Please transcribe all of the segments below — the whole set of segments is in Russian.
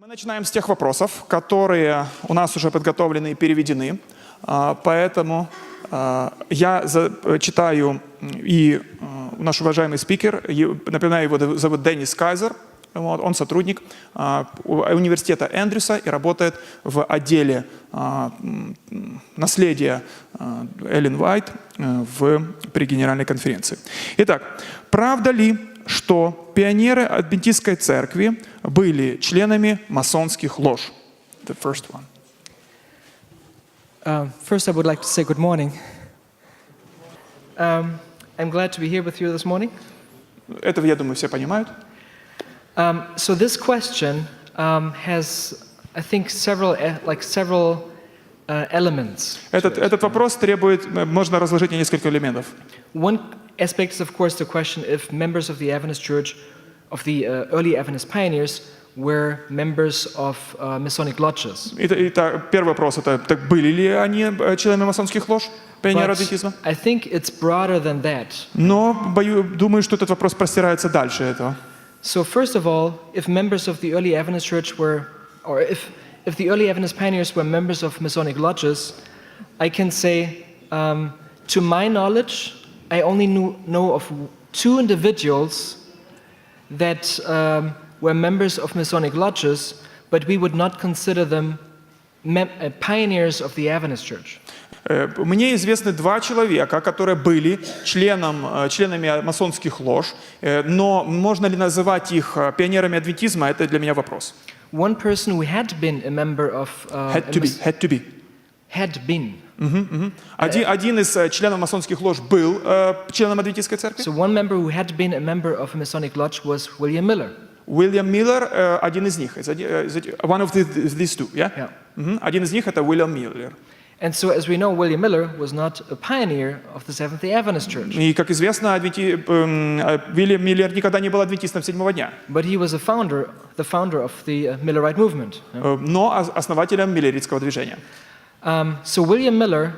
Мы начинаем с тех вопросов, которые у нас уже подготовлены и переведены. Поэтому я читаю, и наш уважаемый спикер, напоминаю, его зовут Денис Кайзер, он сотрудник университета Эндрюса и работает в отделе наследия Эллен Уайт при Генеральной конференции. Итак, правда ли, что пионеры адвентистской церкви были членами масонских лож? The first one. First, I would like to say good morning. I'm glad to be here with you this morning. Это, я думаю, все понимают. So this question has, I think, several elements. Этот вопрос требует, можно разложить на несколько элементов. One aspect is, of course, the question if members of the Adventist Church, of the early Adventist pioneers, were members of Masonic lodges. Итак, первый вопрос – это были ли они членами масонских лож, пионеры адвентизма? I think it's broader than that. Но думаю, что этот вопрос простирается дальше этого. So first of all, if members of the early Adventist Church were, or if the early Adventist pioneers were members of Masonic lodges, I can say, to my knowledge, I only know of two individuals that were members of Masonic lodges, but we would not consider them pioneers of the Adventist Church. Мне известны два человека, которые были членами масонских лож, но можно ли называть их пионерами адвентизма, это для меня вопрос. One person who had been a member of Had to be. had been. Один из членов масонских лож был членом адвентистской церкви. So one member who had been a member of a Masonic lodge was William Miller. Уильям Миллер один из них. One of these two, yeah? Yeah. Один из них это Уильям Миллер. And so, as we know, William Miller was not a pioneer of the Seventh-day Adventist Church. И как известно, Уильям Миллер никогда не был адвентистом седьмого дня. But he was the founder of the Millerite movement. Но основателем миллеритского движения. So William Miller,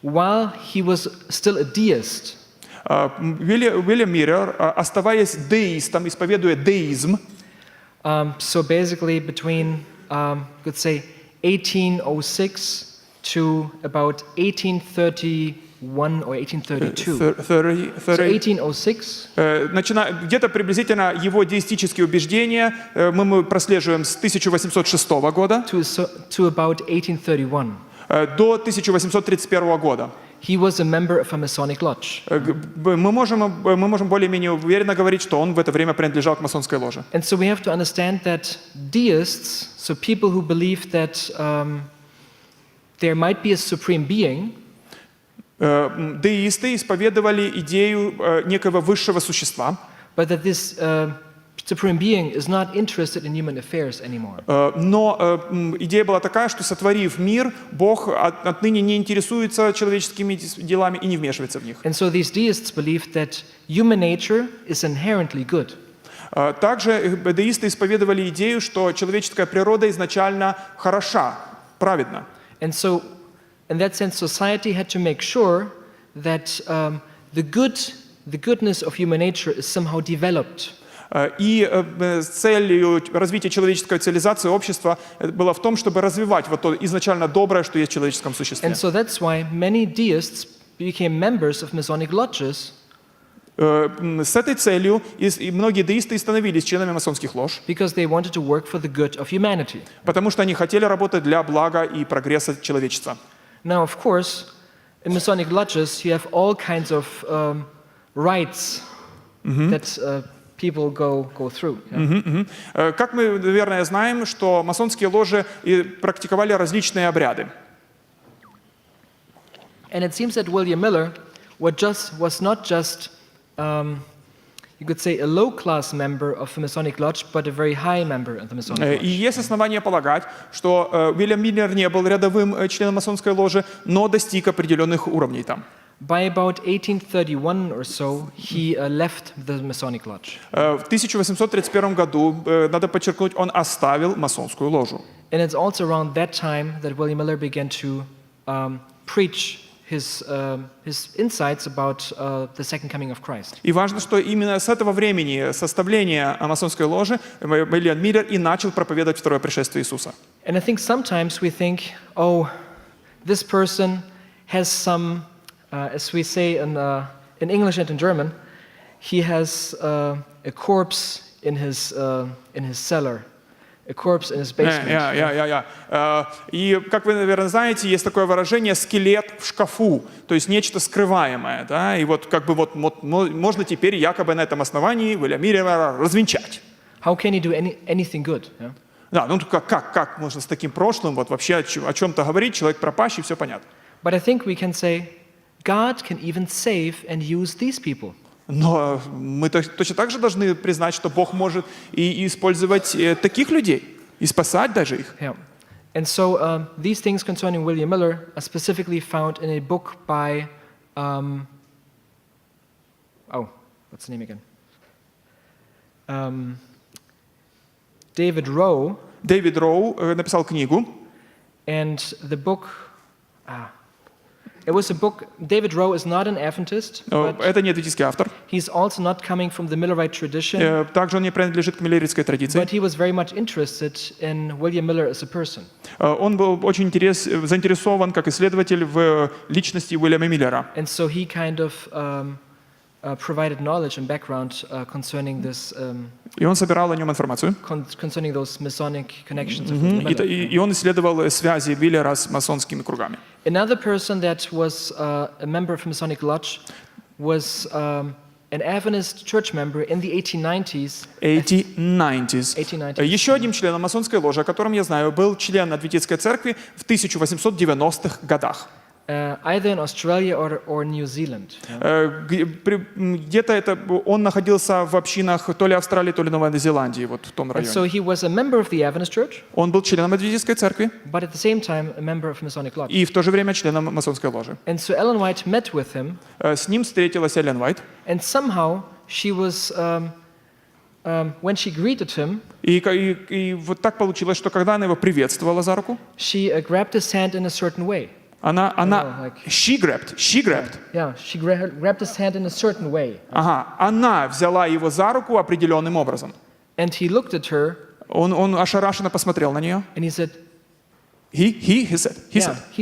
while he was still a deist, Уильям Миллер, оставаясь деистом, исповедуя деизм, so basically between, let's say, 1806 to about 1831 or 1832. So 1806. Где-то приблизительно его деистические убеждения мы прослеживаем с 1806 года to about 1831. До 1831 года. He was a member of a Masonic lodge. Мы можем более-менее уверенно говорить, что он в это время принадлежал к масонской ложе. And so we have to understand that deists, so people who believe that there might be a supreme being, деисты исповедовали идею некого высшего существа, but that this supreme being is not interested in human affairs anymore. Но идея была такая, что, сотворив мир, Бог отныне не интересуется человеческими делами и не вмешивается в них. And so these deists believe that human nature is inherently good. Также деисты исповедовали идею, что человеческая природа изначально хороша, праведна. And so, in that sense, society had to make sure that the goodness of human nature is somehow developed. И целью развития человеческой цивилизации общества было в том, чтобы развивать вот то изначально доброе, что есть в человеческом существе. And so that's why many deists became members of Masonic lodges. С этой целью и многие деисты становились членами масонских лож. Because they wanted to work for the good of humanity. Потому что они хотели работать для блага и прогресса человечества. Now, of course, in Masonic lodges, you have all kinds of rites that people go through. Как мы, наверное, знаем, что масонские ложи практиковали различные обряды. And it seems that William Miller was not just, you could say, a low-class member of the Masonic lodge, but a very high member of the Masonic lodge. И есть основания полагать, что Уильям Миллер не был рядовым членом масонской ложи, но достиг определенных уровней там. By about 1831 or so, he left the Masonic lodge. В 1831 году, надо подчеркнуть, он оставил масонскую ложу. And it's also around that time that William Miller began to preach his insights about the second coming of Christ. И важно, что именно с этого времени составления масонской ложи Уильям Миллер и начал проповедовать второе пришествие Иисуса. And I think sometimes we think, oh, this person has some, as we say in English and in German, he has a corpse in his cellar. A corpse in his basement. И, как вы, наверное, знаете, есть такое выражение «скелет в шкафу», то есть нечто скрываемое. Да? И вот как бы вот можно теперь якобы на этом основании Уильяма Миллера развенчать. How can he do anything good? Yeah? Да, ну как можно с таким прошлым вот вообще о чем-то говорить, человек пропащий, все понятно. But I think we can say, God can even save and use these people. Но мы точно так же должны признать, что Бог может и использовать таких людей, и спасать даже их. Yeah. And so these things concerning William Miller are specifically found in a book by, what's the name again? David Rowe. Дэвид Роу написал книгу. And the book, it was a book. David Rowe is not an Adventist, but Это не адвентистский автор. he's also not coming from the Millerite tradition. Также он не принадлежит к миллеритской традиции. But he was very much interested in William Miller as a person. Он был очень заинтересован как исследователь в личности Уильяма Миллера. And so he kind of provided knowledge and background concerning this, И он собирал о нем информацию. concerning those Masonic connections of William Miller. И он исследовал связи Миллера с масонскими кругами. Another person that was a member of a Masonic lodge was an Adventist church member in the 1890s. 1890s. 1890s. Еще одним членом масонской ложи, о котором я знаю, был член Адвентистской церкви в 1890-х годах. Either in Australia or New Zealand. Где-то он находился в общинах то ли Австралии, то ли Новой Зеландии, вот в том And so районе. he was a member of the Adventist church, Он был членом Адвентистской церкви but at the same time a member of a Masonic lodge. и в то же время членом масонской ложи. And so Ellen White met with him, С ним встретилась Эллен Уайт, and somehow she was, when she greeted him, и вот так получилось, что когда она его приветствовала за руку, she grabbed his hand in a certain way. she grabbed. Yeah, she grabbed his hand in a certain way. Она взяла его за руку определенным образом. And he looked at her, Он ошарашенно посмотрел на нее. and he said, He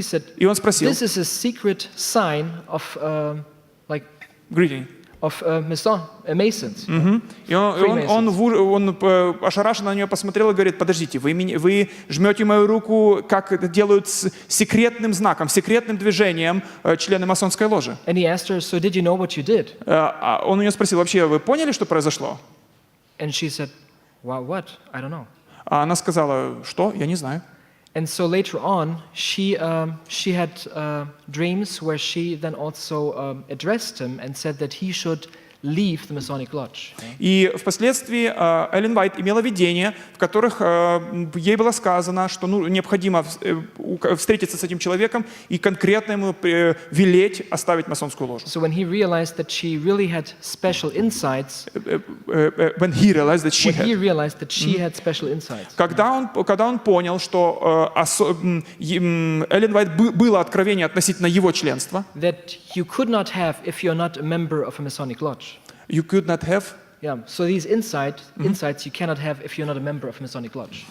said. И он спросил. this is a secret sign of, Greeting. of Masons. И он ошарашенно на нее посмотрел и говорит: подождите, вы жмете мою руку, как это делают с секретным знаком, секретным движением члены масонской ложи. And he asked her, so did you know what you did? Он у нее спросил: вообще, вы поняли, что произошло? And she said, well, what? I don't know. А она сказала: что? Я не знаю. And so later on, she had dreams where she then also addressed him and said that he should leave the Masonic lodge. И впоследствии Эллен Уайт имела видения, в которых ей было сказано, что необходимо встретиться с этим человеком и конкретно ему велеть оставить масонскую ложу. So when he realized that she really had special insights, Когда он понял, что Эллен Уайт было откровение относительно его членства, that you could not have if you're not a member of a Masonic lodge. you could not have. Yeah, so these insights you cannot have if you're not a member of a Masonic lodge.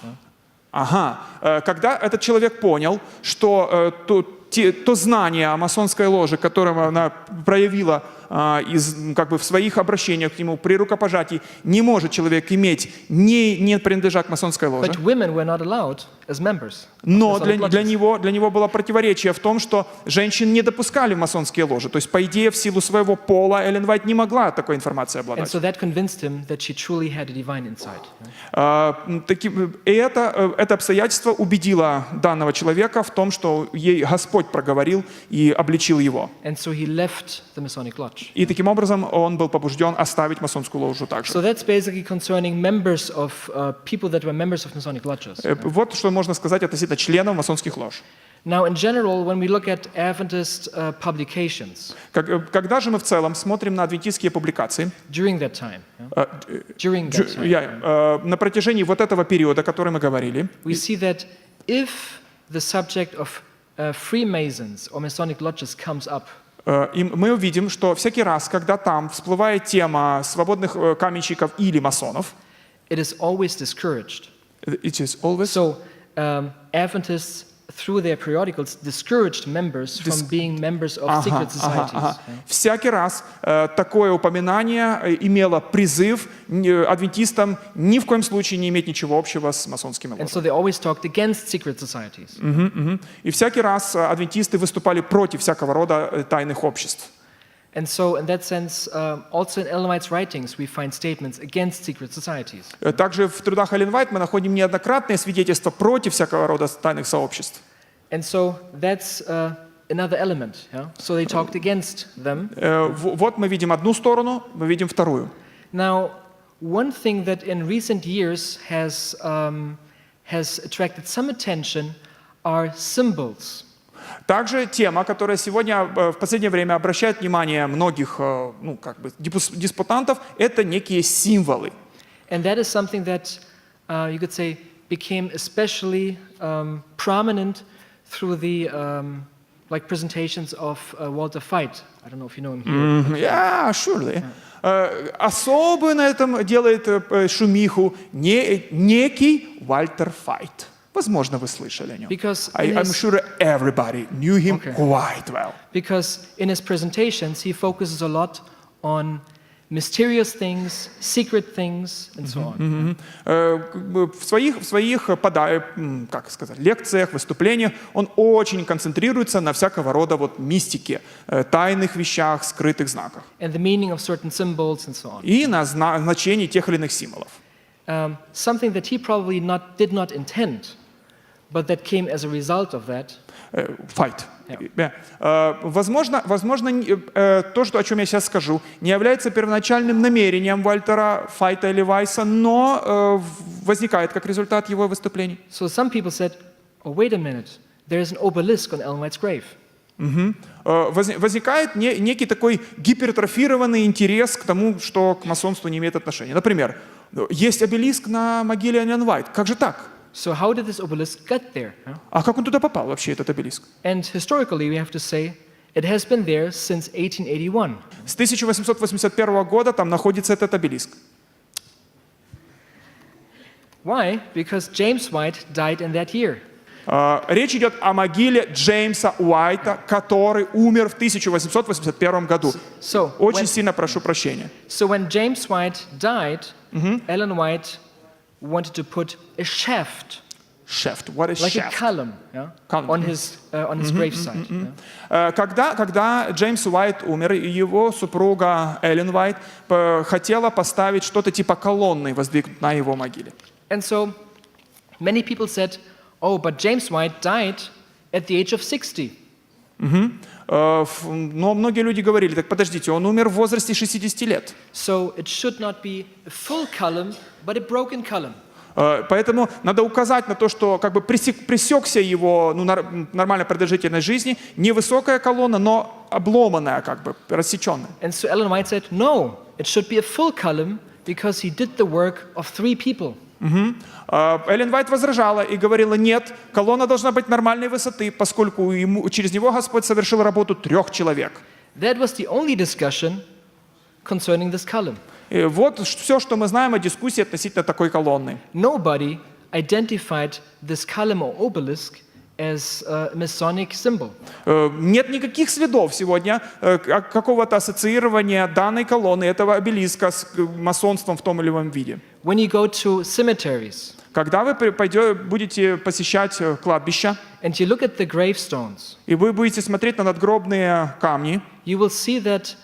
Когда этот человек понял, что то знание о масонской ложе, которое она проявила в своих обращениях к нему при рукопожатии, не может человек иметь, не принадлежа к масонской ложе. But women were not allowed as members. Но для него было противоречие в том, что женщин не допускали в масонские ложи. То есть, по идее, в силу своего пола Эллен Уайт не могла такой информацией And обладать. so that convinced him that she truly had a divine insight. И это обстоятельство убедило данного человека в том, что ей Господь проговорил и обличил его. And so he left the Masonic lodge. И таким образом он был побужден оставить масонскую ложу также. So that's basically concerning members of people that were members of Masonic lodges. Вот что можно сказать относительно членов масонских лож. Now, in general, when we look at Adventist publications, Когда же мы в целом смотрим на адвентистские публикации, during that time, на протяжении вот этого периода, о котором мы говорили, we see that if the subject of Freemasons or Masonic lodges comes up, И мы увидим, что всякий раз, когда там всплывает тема свободных каменщиков или масонов, it is always discouraged. it is always So Adventists, through their periodicals, discouraged members from being members of secret societies. Всякий раз такое упоминание имело призыв адвентистам ни в коем случае не иметь ничего общего с масонскими And ложами. so they always talked against secret societies. И всякий раз адвентисты выступали против всякого рода тайных обществ. And so, in that sense, also in Ellen White's writings, we find statements against secret societies. Также в трудах Эллен Уайт мы находим неоднократные свидетельства против всякого рода тайных сообществ. And so that's another element. Yeah? So they talked against them. Вот мы видим одну сторону, мы видим вторую. Now, one thing that in recent years has attracted some attention are symbols. Также тема, которая сегодня в последнее время обращает внимание многих диспутантов, это некие символы. And that is something that you could say became especially prominent through the like presentations of Walter Veit. I don't know if you know him here. Yeah, surely. Особо на этом делает шумиху некий Вальтер Вайт. Возможно, вы слышали о нем. I'm sure everybody knew him quite well. Because in his presentations, he focuses a lot on mysterious things, secret things, and so on. В своих лекциях, выступлениях он очень концентрируется на всякого рода мистике, тайных вещах, скрытых знаках. And the meaning of certain symbols and so on. И на значении тех или иных символов. Something that he probably did not intend, but that came as a result of that. Fight. Возможно, то, о чем я сейчас скажу, не является первоначальным намерением Вальтера Файта или Вайса, но возникает как результат его выступлений. So some people said, "Oh, wait a minute, there is an obelisk on Ellen White's grave." Возникает некий такой гипертрофированный интерес к тому, что к масонству не имеет отношения. Например, есть обелиск на могиле Эллен Уайт. Как же так? So how did this obelisk get there? А как он туда попал вообще, этот обелиск? And historically, we have to say, it has been there since 1881. С 1881 года там находится этот обелиск. Why? Because James White died in that year. Речь идет о могиле Джеймса Уайта, который умер в 1881 году. Очень сильно прошу прощения. So when James White died, Ellen White wanted to put a shaft, What is like shaft? a column, on his gravesite. Когда Джеймс Уайт умер, его супруга Эллен Уайт хотела поставить что-то типа колонны, воздвигнуть на его могиле. And so many people said, "Oh, but James White died at the age of 60." Но многие люди говорили: так подождите, он умер в возрасте 60 лет. So it should not be a full column, but a broken column. Поэтому надо указать на то, что пресекся его нормальная продолжительность жизни, не высокая колонна, но обломанная, рассеченная. And so Ellen White said, "No, it should be a full column because he did the work of 3 people." Эллен Уайт возражала и говорила: нет, колонна должна быть нормальной высоты, поскольку через него Господь совершил работу 3 человек. That was the only discussion concerning this column. И вот все, что мы знаем о дискуссии относительно такой колонны. Nobody identified this column or obelisk as a Masonic symbol. Нет никаких следов сегодня какого-то ассоциирования данной колонны, этого обелиска с масонством в том или ином виде. When you go to cemeteries, когда вы будете посещать кладбища, and you look at the gravestones, и вы будете смотреть на надгробные камни, you will see that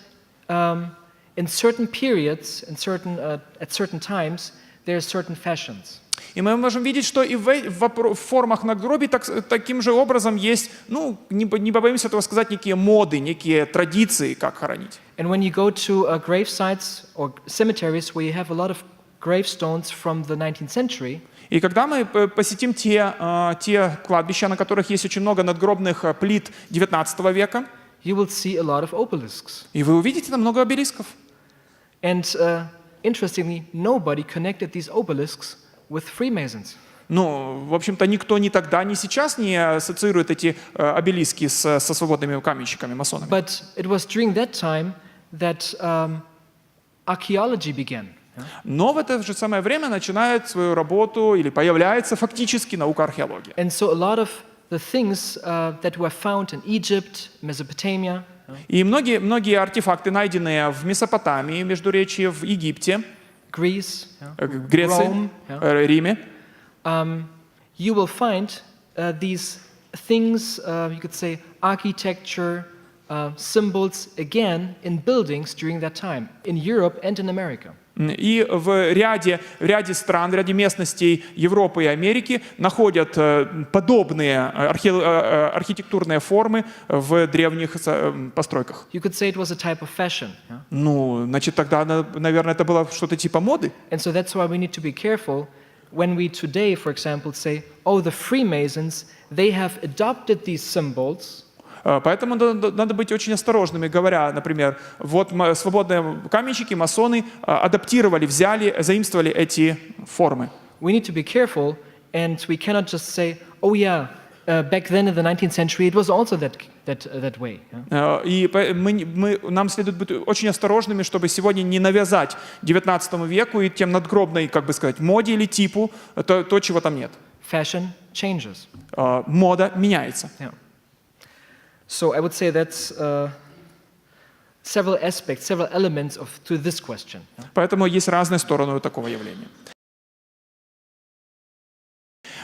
in certain periods, at certain times, there are certain fashions. И мы можем видеть, что и в формах надгробий таким же образом есть, не побоимся этого сказать, некие моды, некие традиции, как хоронить. And when you go to grave sites or cemeteries where you have a lot of gravestones from the 19th century, и когда мы посетим те кладбища, на которых есть очень много надгробных плит XIX века, you will see a lot of obelisks. И вы увидите там много обелисков. And interestingly, nobody connected these obelisks with Freemasons. Ну, в общем-то, никто ни тогда, ни сейчас не ассоциирует эти обелиски со свободными каменщиками, масонами. But it was during that time that archaeology began. Но в это же самое время начинает свою работу или появляется фактически наука археологии. And so a lot of the things that were found in Egypt, Mesopotamia, И многие артефакты, найденные в Месопотамии, в Междуречье, в Египте, Greece, в Греции, Rome, Риме, you will find these things, you could say, architecture, symbols again in buildings during that time, in Europe and in America. И в ряде стран, в ряде местностей Европы и Америки находят подобные архитектурные формы в древних постройках. You could say it was a type of fashion. Ну, значит, тогда, наверное, это было что-то типа моды. And so that's why we need to be careful when we today, for example, say, oh, the Freemasons, they have adopted these symbols. Поэтому надо быть очень осторожными, говоря, например, вот свободные каменщики, масоны адаптировали, взяли, заимствовали эти формы. We need to be careful, and we cannot just say, oh yeah, back then in the 19th century it was also that way. И нам следует быть очень осторожными, чтобы сегодня не навязать XIX веку и тем надгробной, как бы сказать, моде или типу то, чего там нет. Fashion changes. Мода меняется. Yeah. So I would say that's several aspects, several elements to this question. Поэтому есть разные стороны у такого явления.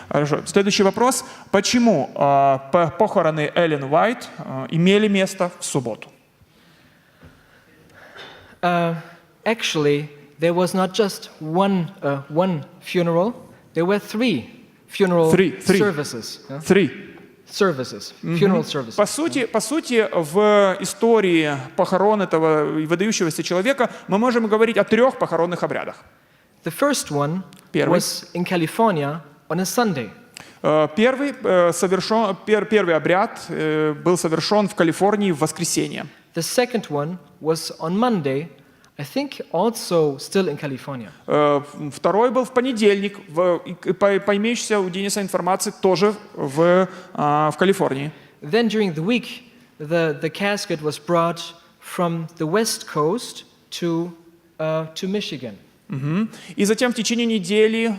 Хорошо. Следующий вопрос. Почему похороны Эллен Уайт имели место в субботу? Actually, there was not just one funeral. There were three funeral services. Funeral services. По сути, в истории похорон этого выдающегося человека мы можем говорить о 3 похоронных обрядах. The first one was in California on a Sunday. Первый обряд был совершен в Калифорнии в воскресенье. The second one was on Monday, I think also still in California. Второй был в понедельник, по имеющейся у Дениса информации, тоже в Калифорнии. Then during the week, the casket was brought from the West Coast to Michigan. И затем в течение недели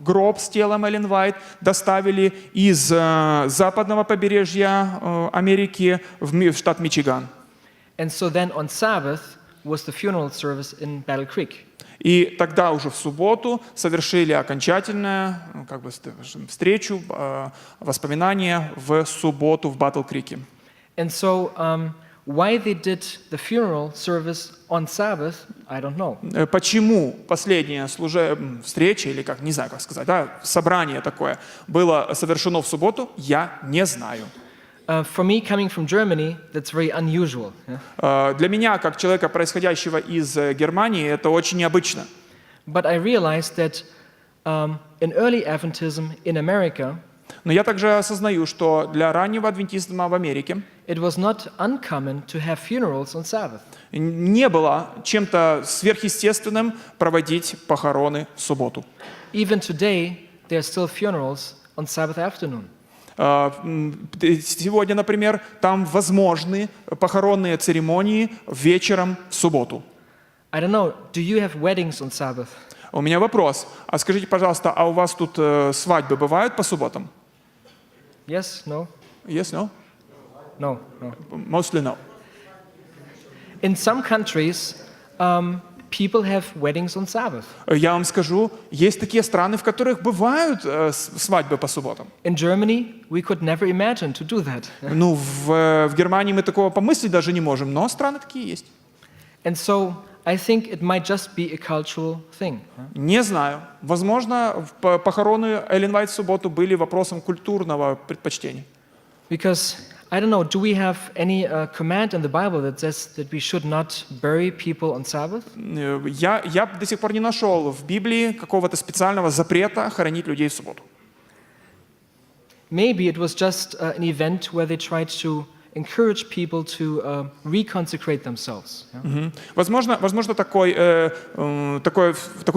гроб с телом Эллен Уайт доставили из западного побережья Америки в штат Мичиган. And so then on Sabbath was the funeral service in Battle Creek. И тогда уже в субботу совершили окончательную встречу, воспоминания в субботу в Батл-Крике. And so why they did the funeral service on Sabbath, I don't know. Почему последняя встреча, или не знаю, как сказать, собрание такое было совершено в субботу, я не знаю. For me, coming from Germany, that's very unusual. Для меня, как человека, происходящего из Германии, это очень необычно. But I realized that in early Adventism in America, но я также осознаю, что для раннего адвентизма в Америке it was not uncommon to have funerals on Sabbath. Не было чем-то сверхъестественным проводить похороны в субботу. Even today, there are still funerals on Sabbath afternoon. Сегодня, например, там возможны похоронные церемонии вечером в субботу. I don't know, do you have weddings on Sabbath? У меня вопрос. А скажите, пожалуйста, а у вас тут свадьбы бывают по субботам? Yes, no? Yes, no? No, no. Mostly no. In some countries, people have weddings on Sabbath. Я вам скажу, есть такие страны, в которых бывают свадьбы по субботам. In Germany, we could never imagine to do that. Ну, в Германии мы такого помыслить даже не можем, но страны такие есть. And so, I think it might just be a cultural thing. Не знаю. Возможно, похороны Эллен Уайт в субботу были вопросом культурного предпочтения. Because I don't know, do we have any command in the Bible that says that we should not bury people on Sabbath? Я до сих пор не нашел в Библии какого-то специального запрета хоронить людей в субботу. Maybe it was just an event where they tried to encourage people to reconsecrate themselves. Yeah? Возможно, такой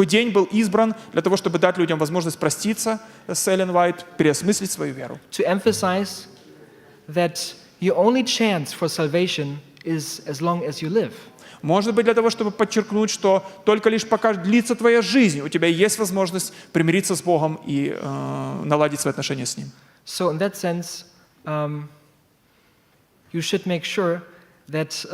день был избран для того, чтобы дать людям возможность проститься с Эллен Уайт, переосмыслить свою веру. To emphasize that your only chance for salvation is as long as you live. Может быть, для того, чтобы подчеркнуть, что только лишь пока длится твоя жизнь, у тебя есть возможность примириться с Богом и наладить свои отношения с Ним. So in that sense, you should make sure that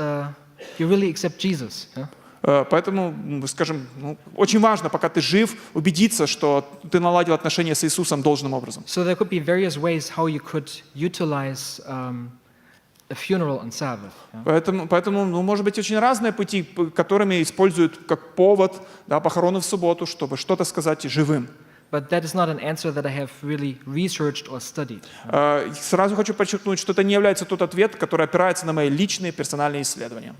you really accept Jesus. Yeah? Поэтому, скажем, очень важно, пока ты жив, убедиться, что ты наладил отношения с Иисусом должным образом. So there could be various ways how you could utilize a funeral on Sabbath. Yeah? Поэтому может быть, очень разные пути, которыми используют как повод, да, похороны в субботу, чтобы что-то сказать живым. But that is not an answer that I have really researched or studied. Сразу хочу подчеркнуть, что это не является тот ответ, который опирается на мои личные персональные исследования.